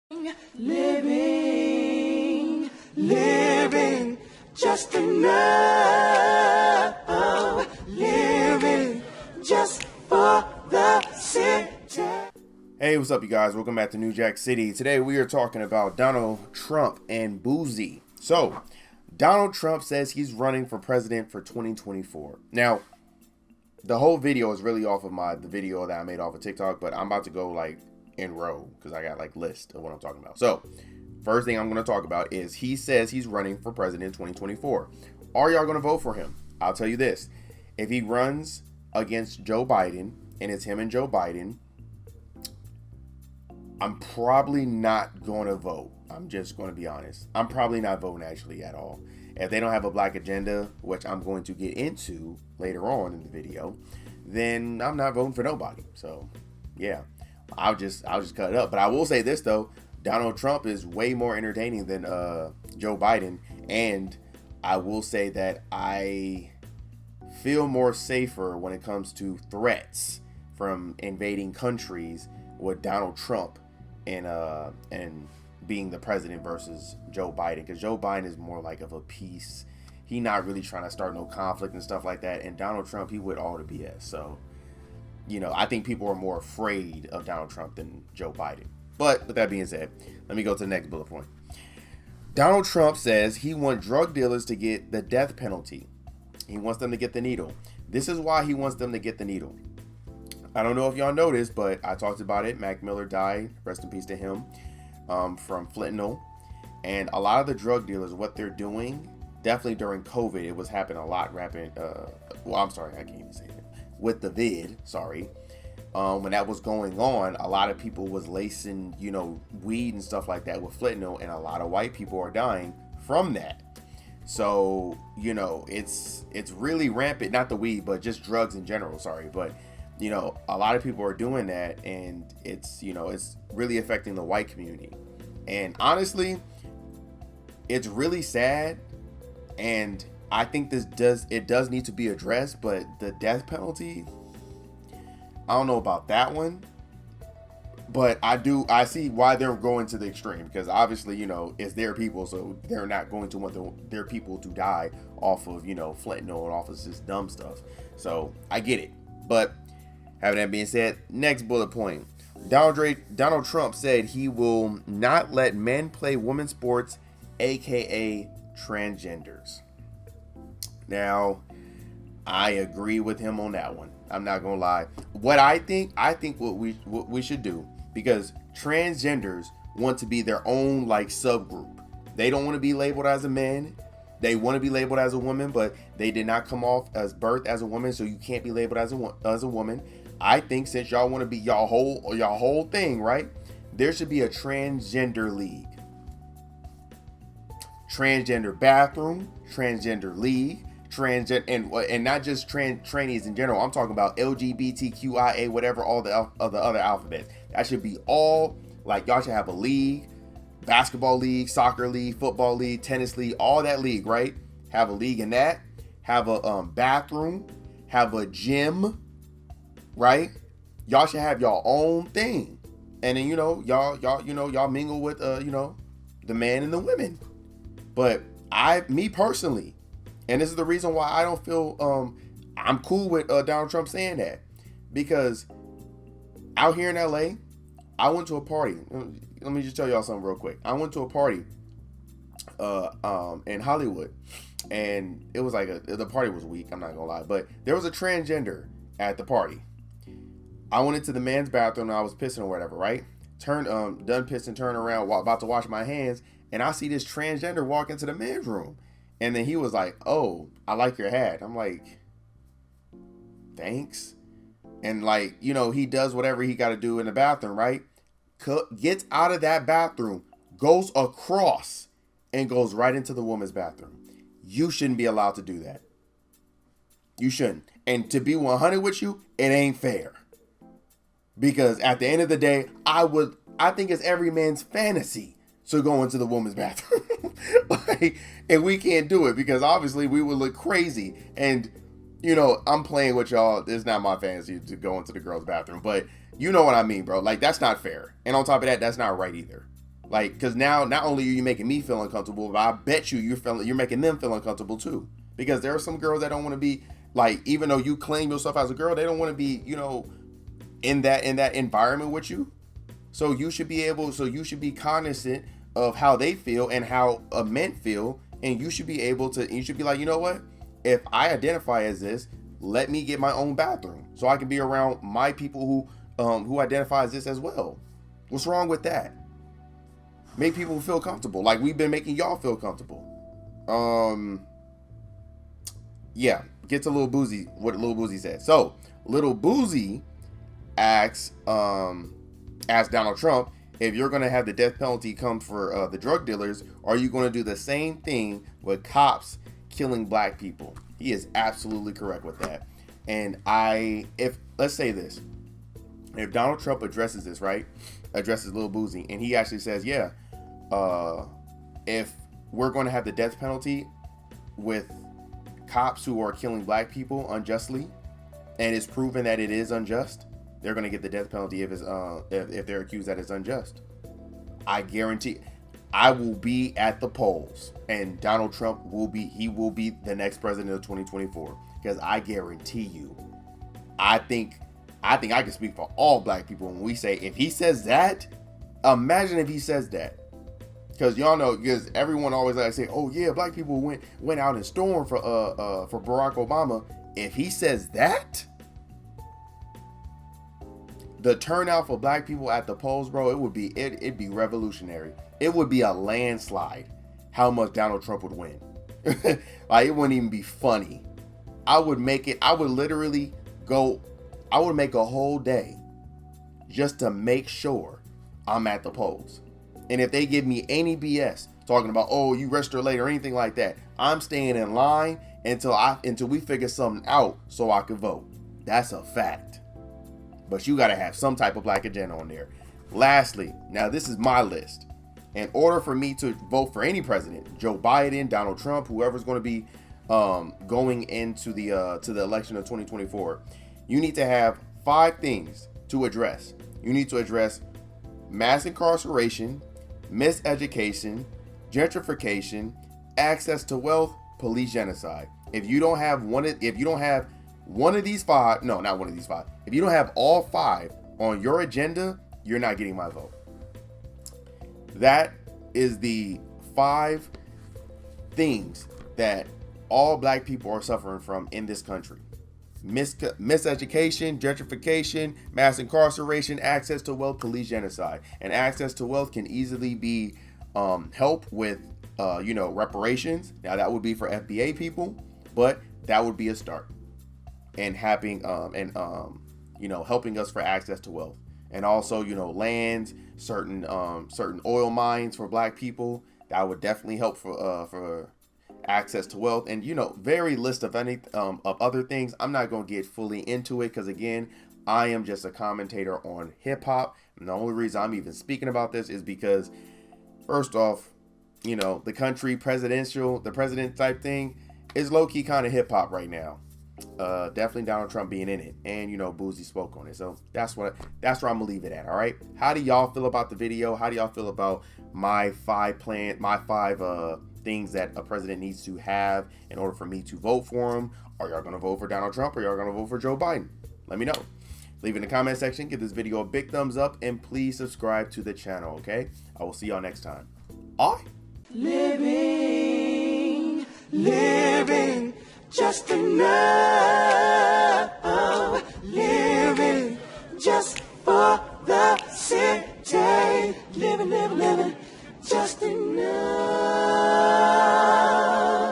Living just enough, living just for the city. Hey, what's up, you guys? Welcome back to New Jack City. Today we are talking about Donald Trump and Boosie. So, Donald Trump says he's running for president for 2024. Now, the whole video is really off of the video that I made off of TikTok, but I'm about to go like in row because I got like list of what I'm talking about. So, first thing I'm going to talk about is he says he's running for president in 2024. Are y'all going to vote for him? I'll tell you this. If he runs against Joe Biden and it's him and Joe Biden, I'm probably not going to vote. I'm just going to be honest. I'm probably not voting actually at all. If they don't have a black agenda, which I'm going to get into later on in the video, then I'm not voting for nobody. So, yeah, I'll just cut it up. But I will say this though, Donald Trump is way more entertaining than Joe Biden, and I will say that I feel more safer when it comes to threats from invading countries with Donald Trump and being the president versus Joe Biden, because Joe Biden is more like of a peace. He not really trying to start no conflict and stuff like that. And Donald Trump, he with all the BS. So, you know, I think people are more afraid of Donald Trump than Joe Biden. But with that being said, let me go to the next bullet point. Donald Trump says he wants drug dealers to get the death penalty. He wants them to get the needle. This is why he wants them to get the needle. I don't know if y'all know this, but I talked about it. Mac Miller died, rest in peace to him, from fentanyl. And a lot of the drug dealers, what they're doing, definitely during COVID, it was happening a lot rapid. I'm sorry, I can't even say it. With the vid, sorry. When that was going on, a lot of people was lacing, weed and stuff like that with fentanyl, and a lot of white people are dying from that. So, it's really rampant, not the weed, but just drugs in general, sorry. But, a lot of people are doing that, and it's really affecting the white community. And honestly, it's really sad, and I think this does need to be addressed, but the death penalty, I don't know about that one, but I see why they're going to the extreme, because obviously, it's their people, so they're not going to want their people to die off of, fentanyl and off of this dumb stuff. So I get it. But having that being said, next bullet point. Donald Trump said he will not let men play women's sports, aka transgenders. Now, I agree with him on that one. I'm not gonna lie. What I think what we should do, because transgenders want to be their own like subgroup. They don't want to be labeled as a man. They want to be labeled as a woman, but they did not come off as birth as a woman, so you can't be labeled as a woman. I think since y'all want to be y'all whole thing, right? There should be a transgender league. Transgender bathroom, transgender league, transgender, and not just trainees in general. I'm talking about LGBTQIA, whatever, all the other alphabets. That should be all, like, y'all should have a league, basketball league, soccer league, football league, tennis league, all that league, right? Have a league in that. Have a bathroom, have a gym, right? Y'all should have your own thing. And then, y'all mingle with, the men and the women. But me personally, and this is the reason why I don't feel I'm cool with Donald Trump saying that, because out here in LA, I went to a party. Let me just tell y'all something real quick. I went to a party in Hollywood, and it was like the party was weak, I'm not gonna lie, but there was a transgender at the party. I went into the men's bathroom and I was pissing or whatever, right? Done pissing, turn around, about to wash my hands, and I see this transgender walk into the men's room. And then he was like, "Oh, I like your hat." I'm like, "Thanks." And like, he does whatever he got to do in the bathroom, right? Gets out of that bathroom, goes across, and goes right into the woman's bathroom. You shouldn't be allowed to do that. You shouldn't. And to be 100 with you, it ain't fair. Because at the end of the day, I think it's every man's fantasy to go into the woman's bathroom. And we can't do it because obviously we would look crazy. And, I'm playing with y'all. It's not my fantasy to go into the girl's bathroom, but you know what I mean, bro. Like, that's not fair. And on top of that, that's not right either. Like, because now not only are you making me feel uncomfortable, but I bet you're making them feel uncomfortable too. Because there are some girls that don't want to be like, even though you claim yourself as a girl, they don't want to be, in that environment with you. So you should be cognizant of how they feel and how men feel, and you should be like, you know what? If I identify as this, let me get my own bathroom so I can be around my people who identify as this as well. What's wrong with that? Make people feel comfortable, like we've been making y'all feel comfortable. Yeah, get to Lil Boosie, what Lil Boosie said. So Lil Boosie asks Donald Trump, if you're going to have the death penalty come for the drug dealers, are you going to do the same thing with cops killing black people? He is absolutely correct with that. And let's say this, if Donald Trump addresses this, right, addresses Lil Boosie, and he actually says, yeah, if we're going to have the death penalty with cops who are killing black people unjustly, and it's proven that it is unjust, they're going to get the death penalty if they're accused that it's unjust. I guarantee I will be at the polls, and Donald Trump will be the next president of 2024, because I guarantee you, I think I can speak for all black people when we say, if he says that, imagine if he says that. Because y'all know, because everyone always like to say, oh yeah, black people went out and stormed for Barack Obama. If he says that, the turnout for black people at the polls, bro, it'd be revolutionary. It would be a landslide how much Donald Trump would win. Like, it wouldn't even be funny. I would make a whole day just to make sure I'm at the polls. And if they give me any BS talking about, oh, you register late or anything like that, I'm staying in line until we figure something out so I can vote. That's a fact. But you got to have some type of black agenda on there. Lastly, now this is my list. In order for me to vote for any president, Joe Biden, Donald Trump, whoever's going to be going into the election of 2024, you need to have 5 things to address. You need to address mass incarceration, miseducation, gentrification, access to wealth, police genocide. If you don't have one of these 5, no, not one of these 5. If you don't have all 5 on your agenda, you're not getting my vote. That is the 5 things that all black people are suffering from in this country. Miseducation, gentrification, mass incarceration, access to wealth, police genocide. And access to wealth can easily be helped with reparations. Now that would be for FBA people, but that would be a start. And helping us for access to wealth. And also, lands, certain oil mines for black people. That would definitely help for access to wealth, and very list of other things. I'm not going to get fully into it because, again, I am just a commentator on hip hop, and the only reason I'm even speaking about this is because, first off, the country the president type thing is low-key kind of hip hop right now. Definitely Donald Trump being in it, and Boosie spoke on it, so that's where I'm gonna leave it at. All right, how do y'all feel about the video? How do y'all feel about my 5 things that a president needs to have in order for me to vote for him? Are y'all gonna vote for Donald Trump, or y'all gonna vote for Joe Biden? Let me know. Leave in the comment section. Give this video a big thumbs up, and please subscribe to the channel. Okay, I will see y'all next time. All right. Living just enough, living just for the city, living just enough.